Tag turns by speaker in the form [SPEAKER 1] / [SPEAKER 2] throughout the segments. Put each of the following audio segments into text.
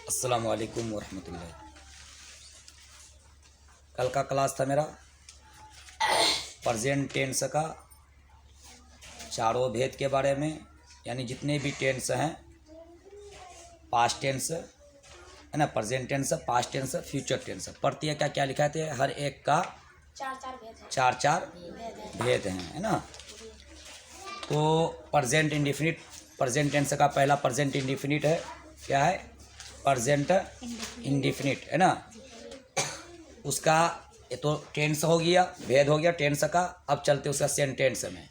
[SPEAKER 1] अस्सलामु अलैकुम वरहमतुल्लाह। कल का क्लास था मेरा प्रेजेंट टेंस का चारों भेद के बारे में, यानी जितने भी टेंस हैं, पास्ट टेंस है ना, present tense, past tense, future tense, प्रत्यय का क्या लिखा थे, हर एक का चार भेद हैं, है ना। तो प्रेजेंट इंडिफिनिट, प्रेजेंट टेंस का पहला प्रेजेंट इंडिफिनिट है, क्या है, प्रेजेंट इंडिफिनिट, है ना। उसका ये तो टेंस हो गया, भेद हो गया टेंस का। अब चलते उसका सेंटेंस में।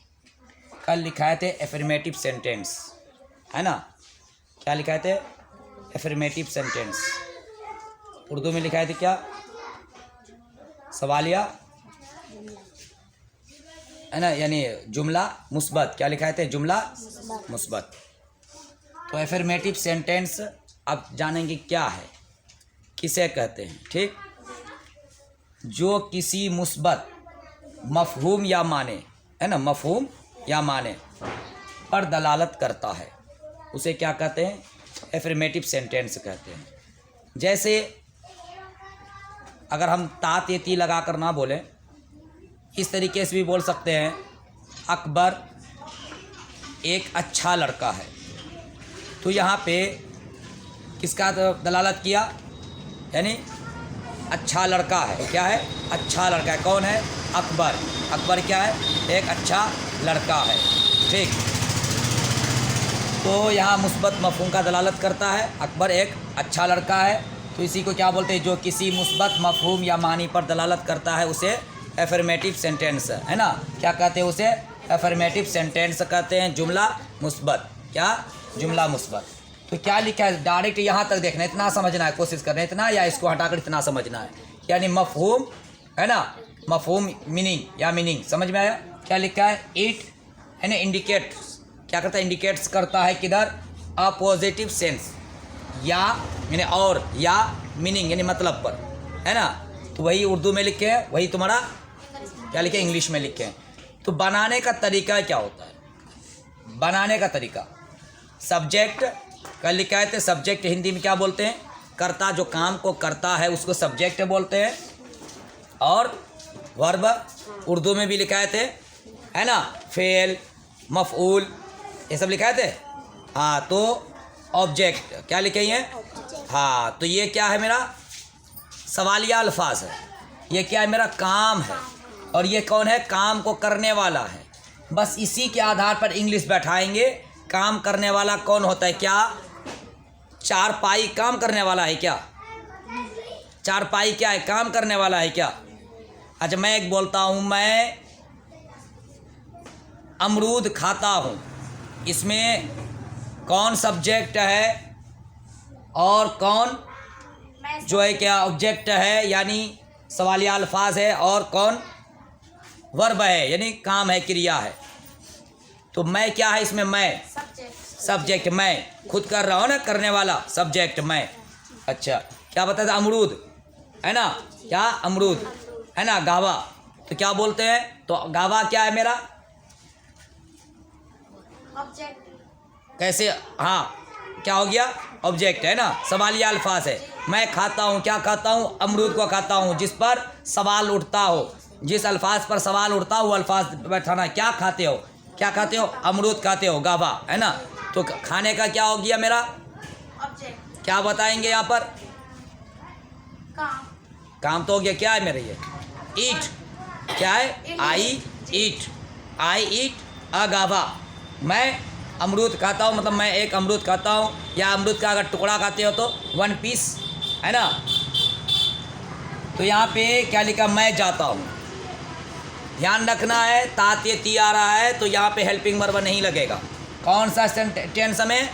[SPEAKER 1] कल लिखाए थे एफर्मेटिव सेंटेंस, है ना। क्या लिखाए थे, एफर्मेटिव सेंटेंस। उर्दू में लिखाए थे क्या, सवालिया, है ना, यानी जुमला मुस्बत। क्या लिखाए थे, जुमला मुस्बत। तो एफर्मेटिव सेंटेंस अब जानेंगे क्या है, किसे कहते हैं, ठीक। जो किसी मुस्बत मफहूम या माने, है ना, मफहूम या माने पर दलालत करता है, उसे क्या कहते हैं, एफर्मेटिव सेंटेंस कहते हैं। जैसे अगर हम तात ये ती लगा कर ना बोलें, इस तरीके से भी बोल सकते हैं, अकबर एक अच्छा लड़का है। तो यहाँ पे किसका दलालत किया, यानी अच्छा लड़का है। क्या है, अच्छा लड़का है। कौन है, अकबर। अकबर क्या है, एक अच्छा लड़का है, ठीक। तो यहाँ मुस्बत मफहूम का दलालत करता है, अकबर एक अच्छा लड़का है। तो इसी को क्या बोलते हैं, जो किसी मुस्बत मफहूम या मानी पर दलालत करता है उसे एफर्मेटिव सेंटेंस, है ना। क्या कहते हैं उसे, एफर्मेटिव सेंटेंस कहते हैं, जुमला मुस्बत। क्या, जुमला मुस्बत। तो क्या लिखा है, डायरेक्ट यहाँ तक देखना, इतना समझना है, कोशिश करना इतना, या इसको हटाकर इतना समझना है, यानी मफहूम, है ना, मफहूम मीनिंग या मीनिंग समझ में आया। क्या लिखा है, इट, है ना, इंडिकेट, क्या करता है, इंडिकेट्स करता है किधर, अ पॉजिटिव सेंस, या यानी और, या मीनिंग यानी मतलब पर, है ना। तो वही उर्दू में लिखे हैं, वही तुम्हारा क्या लिखे, इंग्लिश में लिखे हैं। तो बनाने का तरीका क्या होता है, बनाने का तरीका, सब्जेक्ट, कल लिखा है, सब्जेक्ट हिंदी में क्या बोलते हैं, कर्ता, जो काम को करता है उसको सब्जेक्ट बोलते हैं। और वर्ब उर्दू में भी लिखाए थे, है ना, फेल, मफऊल, ये सब लिखाए थे। हाँ, तो ऑब्जेक्ट क्या लिखे हैं, हाँ, तो ये क्या है, मेरा सवालिया अल्फाज है। ये क्या है, मेरा काम है, और ये कौन है, काम को करने वाला है। बस इसी के आधार पर इंग्लिश बैठाएंगे। काम करने वाला कौन होता है, क्या, चारपाई काम करने वाला है क्या, चारपाई क्या है, काम करने वाला है क्या। अच्छा, मैं एक बोलता हूँ, मैं अमरूद खाता हूँ, इसमें कौन सब्जेक्ट है और कौन जो है क्या ऑब्जेक्ट है, यानी सवालिया अल्फाज है, और कौन वर्ब है, यानी काम है, क्रिया है। तो मैं क्या है इसमें, मैं सब्जेक्ट, मैं खुद कर रहा हूँ ना, करने वाला सब्जेक्ट मैं। अच्छा, क्या बताया था, अमरूद, है ना, क्या अमरूद, है ना, गावा। तो क्या बोलते हैं, तो गावा क्या है, मेरा ऑब्जेक्ट। कैसे, हाँ, क्या हो गया, ऑब्जेक्ट, है ना, सवालिया अल्फाज है। मैं खाता हूँ, क्या खाता हूँ, अमरूद को खाता हूँ, जिस पर सवाल उठता हो, जिस अल्फाज पर सवाल उठता हो वो अल्फाज बैठाना। क्या खाते हो, क्या खाते हो, अमरूद खाते हो, गावा, है ना। तो खाने का क्या हो गया, मेरा ऑब्जेक्ट। क्या बताएंगे यहाँ पर, काम तो हो गया, क्या है मेरा ये, ईट, क्या है, आई ईट, आई ईट अ गावा। मैं अमरूद खाता हूँ, मतलब मैं एक अमरूद खाता हूँ, या अमरूद का अगर टुकड़ा खाते हो तो 1 पीस, है ना। तो यहाँ पे क्या लिखा, मैं जाता हूँ। ध्यान रखना है, तात ये ती आ रहा है तो यहाँ पे हेल्पिंग वर्ब नहीं लगेगा। कौन सा टेंस में,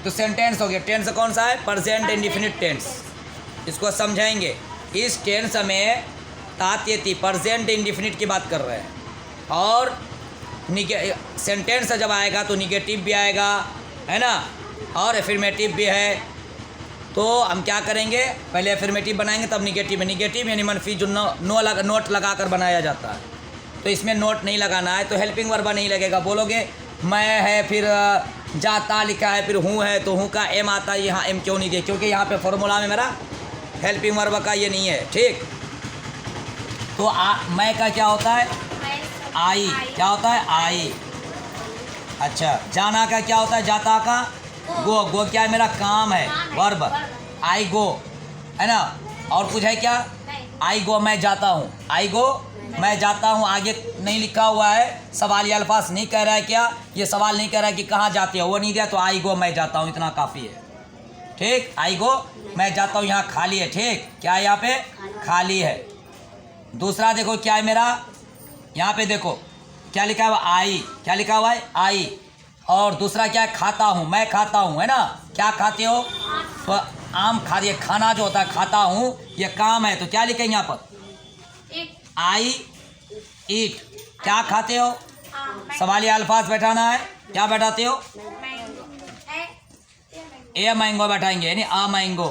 [SPEAKER 1] तो सेंटेंस हो गया। टेंस कौन सा है, प्रेजेंट इंडेफिनिट टेंस। इसको समझाएंगे। इस टेंस में तात ये ती प्रेजेंट इंडेफिनिट की बात कर रहे हैं, और सेंटेंस जब आएगा तो निगेटिव भी आएगा, है ना, और एफर्मेटिव भी है। तो हम क्या करेंगे, पहले एफर्मेटिव बनाएंगे तब निगेटिव है। निगेटिव यानी मनफी, जो नोट लगा कर बनाया जाता है। तो इसमें नोट नहीं लगाना है, तो हेल्पिंग वर्ब नहीं लगेगा। बोलोगे मैं है, फिर जाता लिखा है, फिर हूँ है, तो हूँ का एम आता है, यहाँ एम क्यों नहीं दिया? क्योंकि यहाँ पे फॉर्मूला में मेरा हेल्पिंग वर्ब का ये नहीं है, ठीक। तो मैं का क्या होता है? आई। क्या होता है? आई। अच्छा, जाना का क्या होता है? जाता का गो। गो क्या है? मेरा काम है, वर्ब। आई गो, है ना। और कुछ है क्या? आई गो मैं जाता हूँ, आई गो मैं जाता हूँ। आगे नहीं लिखा हुआ है, सवाल या अल्फाज नहीं कह रहा है क्या? ये सवाल नहीं कह रहा है कि कहाँ जाते हो, वो नहीं दिया, तो आई गो मैं जाता हूँ, इतना काफ़ी है, ठीक। आई गो मैं जाता हूँ, यहाँ खाली है, ठीक। क्या है यहाँ पे? खाली है। दूसरा देखो क्या है मेरा, यहाँ पे देखो क्या लिखा हुआ? आई। क्या लिखा हुआ है? आई। और दूसरा क्या है? खाता हूँ, मैं खाता हूँ, है ना। क्या खाते हो? तो आम खा, ये खाना जो होता है, खाता हूँ, ये काम है, तो क्या लिखेंगे यहाँ पर? आई ईट। क्या खाते हो? सवालिया अल्फाज बैठाना है, क्या बैठाते हो? ए मैंगो बैठाएंगे, यानी आ मैंगो,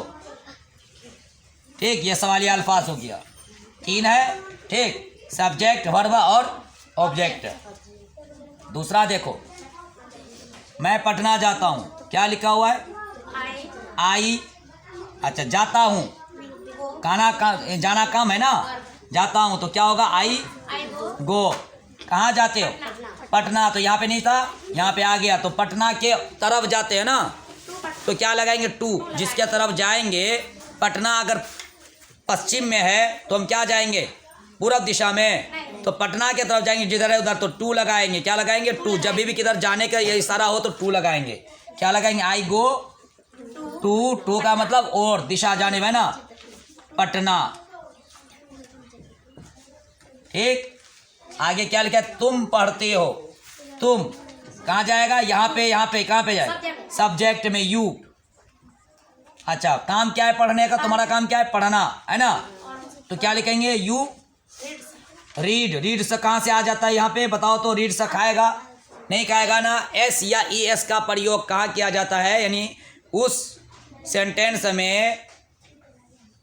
[SPEAKER 1] ठीक। ये सवालिया अल्फाज हो गया, 3 है, ठीक। सब्जेक्ट, वर्ब और ऑब्जेक्ट। दूसरा देखो, मैं पटना जाता हूँ, क्या लिखा हुआ है? आई। अच्छा, जाता हूँ, जाना काम है ना, जाता हूँ, तो क्या होगा? आई गो। कहाँ जाते हो? पटना। तो यहाँ पे नहीं था, यहाँ पे आ गया, तो पटना के तरफ जाते हैं ना, तो क्या लगाएंगे? टू। जिसके तरफ जाएंगे, पटना अगर पश्चिम में है तो हम क्या जाएंगे? पूर्व दिशा में। तो पटना के तरफ जाएंगे, जिधर है उधर, तो टू लगाएंगे। क्या लगाएंगे? टू। जब भी किधर जाने का ये इशारा हो तो टू लगाएंगे। क्या लगाएंगे? आई गो टू। टू का मतलब और, दिशा जाने में ना, पटना, ठीक। आगे क्या लिखा है? तुम पढ़ते हो। तुम कहाँ जाएगा? यहाँ पे, यहाँ पे कहाँ पे जाएगा? सब्जेक्ट में यू। अच्छा, काम क्या है? पढ़ने का। तुम्हारा काम क्या है? पढ़ना, है ना। तो क्या लिखेंगे? You read. रीड से कहाँ से आ जाता है यहाँ पे? बताओ तो। रीड से खाएगा? नहीं खाएगा ना। एस या ई एस का प्रयोग कहाँ किया जाता है? यानी उस सेंटेंस में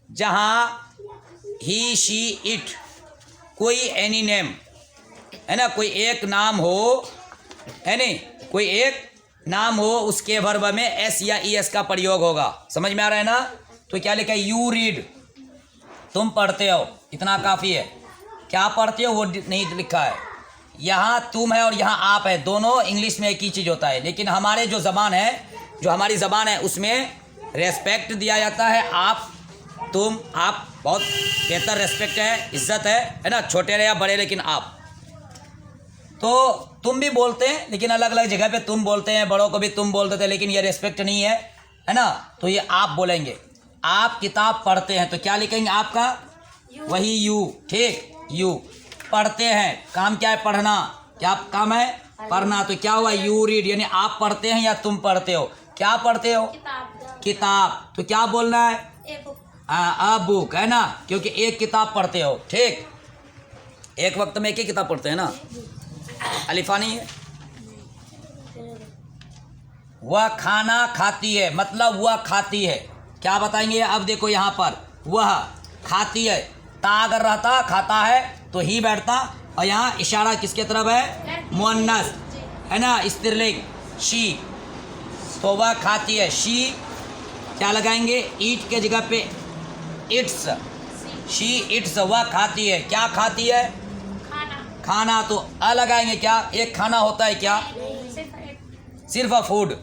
[SPEAKER 1] जहाँ ही शी इट, कोई एनी नेम, है ना, कोई एक नाम हो, है नहीं, कोई एक नाम हो, उसके वर्ब में एस या ई एस का प्रयोग होगा। समझ में आ रहा है ना। तो क्या लिखा है? यू रीड, तुम पढ़ते हो, इतना काफ़ी है। क्या पढ़ते हो वो नहीं लिखा है। यहाँ तुम है और यहाँ आप है, दोनों इंग्लिश में एक ही चीज़ होता है, लेकिन हमारे जो ज़बान है, जो हमारी ज़बान है, उसमें रेस्पेक्ट दिया जाता है। आप, तुम, आप, बहुत बेहतर रेस्पेक्ट है, इज्जत है ना, छोटे रहे या बड़े, लेकिन आप। तो तुम भी बोलते हैं, लेकिन अलग अलग जगह पे तुम बोलते हैं, बड़ों को भी तुम बोल देते हैं, लेकिन ये रेस्पेक्ट नहीं है, है ना। तो ये आप बोलेंगे। आप किताब पढ़ते हैं, तो क्या लिखेंगे? आपका वही यू, ठीक। यू पढ़ते हैं, काम क्या है? पढ़ना। क्या काम है? पढ़ना। तो क्या हुआ? यू रीड, यानी आप पढ़ते हैं या तुम पढ़ते हो? क्या पढ़ते हो? किताब। तो क्या बोलना है? अ बुक, है ना, क्योंकि एक किताब पढ़ते हो, ठीक। एक वक्त में एक ही किताब पढ़ते हैं ना, अलिफानी है। वह खाना खाती है, मतलब वह खाती है। क्या बताएंगे? अब देखो यहाँ पर, वह खाती है, ता अगर रहता, खाता है, तो ही बैठता, और यहाँ इशारा किसके तरफ है? मुअन्नस, है ना, स्त्रीलिंग, शी। तो वह खाती है, शी। क्या लगाएंगे? ईट के जगह पे इट्स, शी इट्स, वह खाती है। क्या खाती है? खाना। तो अ लगाएंगे। क्या एक खाना होता है? क्या सिर्फ फूड,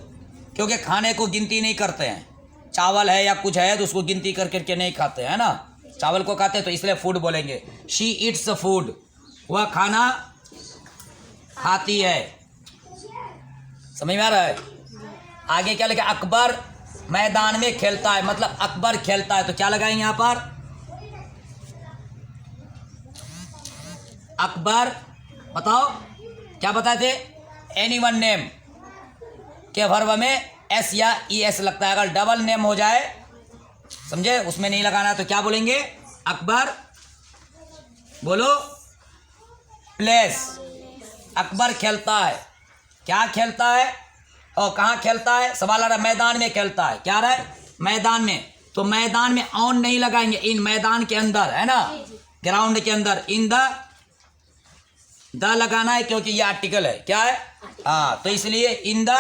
[SPEAKER 1] क्योंकि खाने को गिनती नहीं करते हैं। चावल है या कुछ है तो उसको गिनती करके नहीं खाते हैं ना, चावल को खाते हैं, तो इसलिए फूड बोलेंगे। शी इट्स फूड, वह खाना खाती है। समझ में आ रहा है? आगे क्या लिखा? अकबर मैदान में खेलता है, मतलब अकबर खेलता है। तो क्या लगाएंगे यहाँ पर? अकबर। बताओ क्या बताए थे? एनी वन नेम के वर्ब में एस या ई एस लगता है। अगर डबल नेम हो जाए, समझे, उसमें नहीं लगाना, तो क्या बोलेंगे? अकबर, बोलो, प्लेस। अकबर खेलता है। क्या खेलता है और कहाँ खेलता है? सवाल आ रहा है, मैदान में खेलता है। क्या रहा है? मैदान में। तो मैदान में ऑन नहीं लगाएंगे, इन, मैदान के अंदर, है ना, ग्राउंड के अंदर। इन द द लगाना है क्योंकि ये आर्टिकल है, क्या है, हाँ, तो इसलिए इन द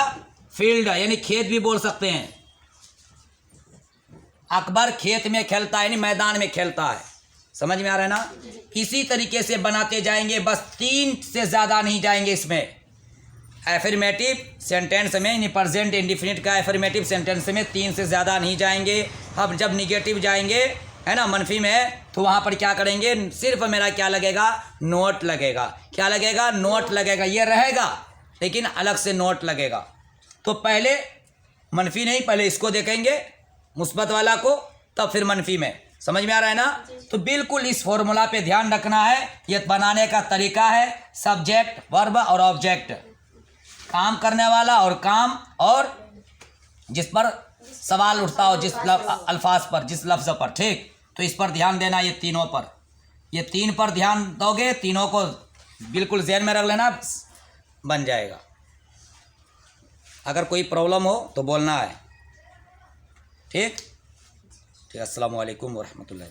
[SPEAKER 1] फील्ड यानी खेत भी बोल सकते हैं। अकबर खेत में खेलता है यानी मैदान में खेलता है। समझ में आ रहा है ना। इसी तरीके से बनाते जाएंगे, बस 3 से ज़्यादा नहीं जाएंगे इसमें। एफर्मेटिव सेंटेंस में यानी प्रेजेंट इंडिफिनिट का एफर्मेटिव सेंटेंस में 3 से ज़्यादा नहीं जाएंगे। अब जब निगेटिव जाएंगे, है ना, मनफी में, तो वहाँ पर क्या करेंगे, सिर्फ मेरा क्या लगेगा, नोट लगेगा। क्या लगेगा, नोट लगेगा। ये रहेगा लेकिन अलग से नोट लगेगा। तो पहले मनफी नहीं, पहले इसको देखेंगे मुस्बत वाला को, तब फिर मनफी में। समझ में आ रहा है ना। तो बिल्कुल इस फॉर्मूला पे ध्यान रखना है। ये बनाने का तरीका है सब्जेक्ट, वर्ब और ऑब्जेक्ट, काम करने वाला और काम, और जिस पर सवाल उठता हो, जिस अल्फाज पर, जिस लफ्ज़ पर। ठीक, तो इस पर ध्यान देना, ये तीनों पर, ये 3 पर ध्यान दोगे, तीनों को बिल्कुल ज़हन में रख लेना, बन जाएगा। अगर कोई प्रॉब्लम हो तो बोलना है। ठीक, अस्सलामु अलैकुम वरहमतुल्लाहि।